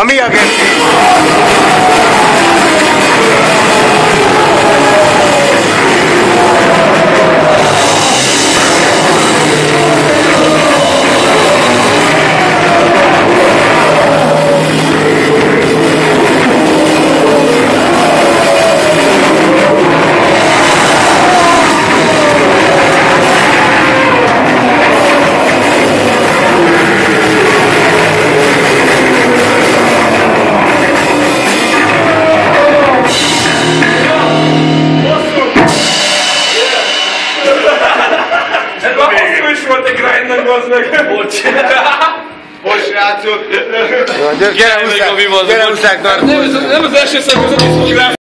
Na mi a geci? Most srácok! Gyere, húzzák, Nem az első szemben, az a